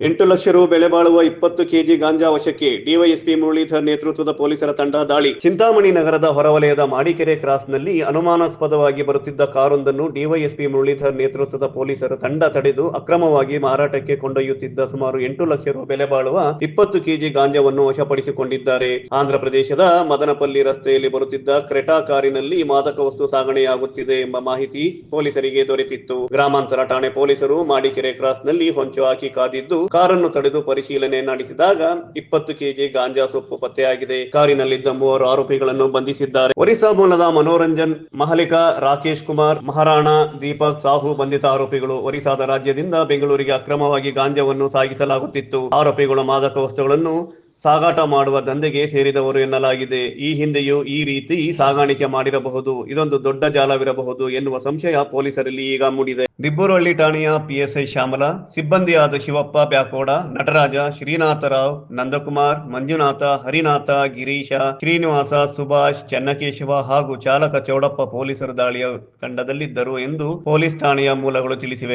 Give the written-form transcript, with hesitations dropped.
8 ಲಕ್ಷ ರು ಬೆಲೆ ಬಾಳುವ 20 ಕೆಜಿ ಗಾಂಜಾ ವಶಕ್ಕೆ. ಡಿವೈಎಸ್ಪಿ ಮುರಳೀಧರ್ ನೇತೃತ್ವದ ಪೊಲೀಸರ ತಂಡ ದಾಳಿ. ಚಿಂತಾಮಣಿ ನಗರದ ಹೊರವಲಯದ ಮಾಡಿಕೆರೆ ಕ್ರಾಸ್ನಲ್ಲಿ ಅನುಮಾನಾಸ್ಪದವಾಗಿ ಬರುತ್ತಿದ್ದ ಕಾರೊಂದನ್ನು ಡಿವೈಎಸ್ಪಿ ಮುರಳೀಧರ್ ನೇತೃತ್ವದ ಪೊಲೀಸರ ತಂಡ ತಡೆದು ಅಕ್ರಮವಾಗಿ ಮಾರಾಟಕ್ಕೆ ಕೊಂಡೊಯ್ಯುತ್ತಿದ್ದ ಸುಮಾರು 8 ಲಕ್ಷ ರು ಬೆಲೆ ಬಾಳುವ 20 ಕೆಜಿ ಗಾಂಜಾವನ್ನು ವಶಪಡಿಸಿಕೊಂಡಿದ್ದಾರೆ. ಆಂಧ್ರಪ್ರದೇಶದ ಮದನಪಲ್ಲಿ ರಸ್ತೆಯಲ್ಲಿ ಬರುತ್ತಿದ್ದ ಕ್ರೆಟಾ ಕಾರಿನಲ್ಲಿ ಮಾದಕ ವಸ್ತು ಸಾಗಣೆಯಾಗುತ್ತಿದೆ ಎಂಬ ಮಾಹಿತಿ ಪೊಲೀಸರಿಗೆ ದೊರೆತಿತ್ತು. ಗ್ರಾಮಾಂತರ ಠಾಣೆ ಪೊಲೀಸರು ಮಾಡಿಕೆರೆ ಕ್ರಾಸ್ನಲ್ಲಿ ಹೊಂಚು ಹಾಕಿ ಕಾದಿದ್ದು ಕಾರನ್ನು ತಡೆದು ಪರಿಶೀಲನೆ ನಡೆಸಿದಾಗ 20 ಕೆಜಿ ಗಾಂಜಾ ಸೊಪ್ಪು ಪತ್ತೆಯಾಗಿದೆ. ಕಾರಿನಲ್ಲಿದ್ದ 3 ಆರೋಪಿಗಳನ್ನು ಬಂಧಿಸಿದ್ದಾರೆ. ಒರಿಸ್ಸಾ ಮೂಲದ ಮನೋರಂಜನ್ ಮಹಲಿಕ, ರಾಕೇಶ್ ಕುಮಾರ್ ಮಹಾರಾಣ, ದೀಪಕ್ ಸಾಹು ಬಂಧಿತ ಆರೋಪಿಗಳು. ಒರಿಸ್ಸಾದ ರಾಜ್ಯದಿಂದ ಬೆಂಗಳೂರಿಗೆ ಅಕ್ರಮವಾಗಿ ಗಾಂಜಾವನ್ನು ಸಾಗಿಸಲಾಗುತ್ತಿತ್ತು. ಆರೋಪಿಗಳು ಮಾದಕ ವಸ್ತುಗಳನ್ನು ಸಾಗಾಟ ಮಾಡುವ ದಂಧೆಗೆ ಸೇರಿದವರು ಎನ್ನಲಾಗಿದೆ. ಈ ಹಿಂದೆಯೂ ಈ ರೀತಿ ಸಾಗಾಣಿಕೆ ಮಾಡಿರಬಹುದು, ಇದೊಂದು ದೊಡ್ಡ ಜಾಲವಿರಬಹುದು ಎನ್ನುವ ಸಂಶಯ ಪೊಲೀಸರಲ್ಲಿ ಈಗ ಮೂಡಿದೆ. ದಿಬ್ಬೂರಹಳ್ಳಿ ಠಾಣೆಯ ಪಿಎಸ್ಐ ಶ್ಯಾಮಲ, ಸಿಬ್ಬಂದಿಯಾದ ಶಿವಪ್ಪ ಬ್ಯಾಕೋಡ, ನಟರಾಜ, ಶ್ರೀನಾಥರಾವ್, ನಂದಕುಮಾರ್, ಮಂಜುನಾಥ, ಹರಿನಾಥ, ಗಿರೀಶ, ಶ್ರೀನಿವಾಸ, ಸುಭಾಷ್, ಚೆನ್ನಕೇಶವ ಹಾಗೂ ಚಾಲಕ ಚೌಡಪ್ಪ ಪೊಲೀಸರ ದಾಳಿಯ ತಂಡದಲ್ಲಿದ್ದರು ಎಂದು ಪೊಲೀಸ್ ಠಾಣೆಯ ಮೂಲಗಳು ತಿಳಿಸಿವೆ.